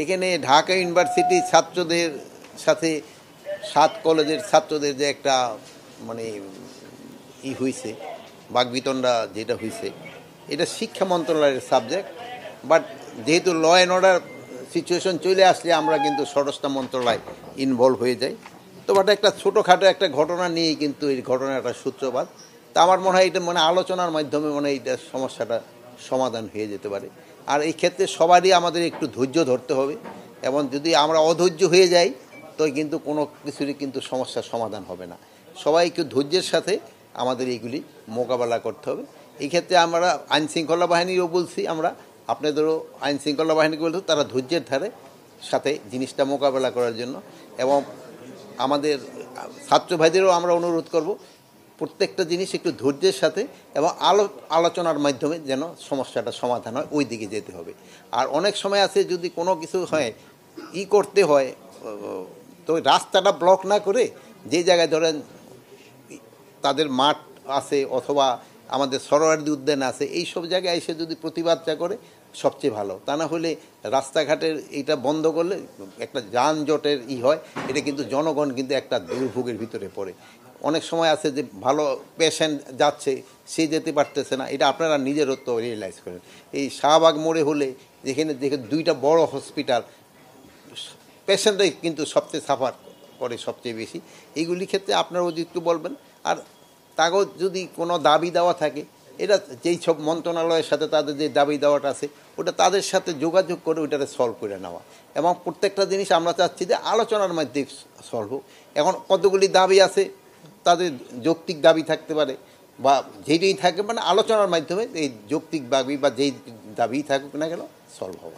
এখানে ঢাকা ইউনিভার্সিটির ছাত্রদের সাথে 7 কলেজের ছাত্রদের যে একটা মানে হয়েছে বাকবিতণ্ডা যেটা হয়েছে, এটা শিক্ষা মন্ত্রণালয়ের সাবজেক্ট। বাট যেহেতু ল অ্যান্ড অর্ডার সিচুয়েশন চলে আসলে আমরা কিন্তু স্বরাষ্ট্র মন্ত্রণালয় ইনভলভ হয়ে যাই। তো বাট একটা ছোটোখাটো একটা ঘটনা নিয়েই কিন্তু এই ঘটনাটা সূত্রপাত। তা আমার মনে হয় এটা আলোচনার মাধ্যমে এইটা সমস্যাটা সমাধান হয়ে যেতে পারে। আর এই ক্ষেত্রে সবারই আমাদের একটু ধৈর্য ধরতে হবে, এবং যদি আমরা অধৈর্য হয়ে যাই তো কিন্তু কোনো কিছুরই কিন্তু সমস্যার সমাধান হবে না। সবাই একটু ধৈর্যের সাথে আমাদের এইগুলি মোকাবেলা করতে হবে। এই ক্ষেত্রে আমরা আইনশৃঙ্খলা বাহিনীও বলছি, আমরা আপনাদেরও আইনশৃঙ্খলা বাহিনীকে বলতে তারা ধৈর্যের ধারে সাথে জিনিসটা মোকাবেলা করার জন্য, এবং আমাদের ছাত্র ভাইদেরও আমরা অনুরোধ করব প্রত্যেকটা জিনিস একটু ধৈর্যের সাথে এবং আলোচনার মাধ্যমে যেন সমস্যাটা সমাধান হয়, ওই দিকে যেতে হবে। আর অনেক সময় আছে যদি কোনো কিছু হয় করতে হয়, তো রাস্তাটা ব্লক না করে যে জায়গায় ধরেন তাদের মাঠ আছে অথবা আমাদের সরোয়ার্দী উদ্যান আছে, এই সব জায়গায় এসে যদি প্রতিবাদটা করে সবচেয়ে ভালো। তা না হলে রাস্তাঘাটের এইটা বন্ধ করলে একটা যানজটের হয়, এটা কিন্তু জনগণ কিন্তু একটা দুর্ভোগের ভিতরে পড়ে। অনেক সময় আছে যে ভালো পেশেন্ট যাচ্ছে, সে যেতে পারতেছে না, এটা আপনারা নিজেরও তো রিয়েলাইজ করেন। এই শাহবাগ মোড়ে হলে যেখানে দেখে 2টা বড় হসপিটাল, পেশেন্টরাই কিন্তু সবচেয়ে সাফার করে সবচেয়ে বেশি। এইগুলি ক্ষেত্রে আপনারাও একটু বলবেন। আর তাকেও যদি কোনো দাবি দেওয়া থাকে, এটা যেই সব মন্ত্রণালয়ের সাথে তাদের যে দাবি দেওয়াটা আছে ওটা তাদের সাথে যোগাযোগ করে ওইটাকে সলভ করে নেওয়া, এবং প্রত্যেকটা জিনিস আমরা চাচ্ছি যে আলোচনার মাধ্যমে সলভ হোক। এখন কতগুলি দাবি আছে, তাদের যৌক্তিক দাবি থাকতে পারে বা যেটাই থাকে, আলোচনার মাধ্যমে এই যৌক্তিক দাবি বা যেই দাবি থাকুক না কেন সলভ হবে।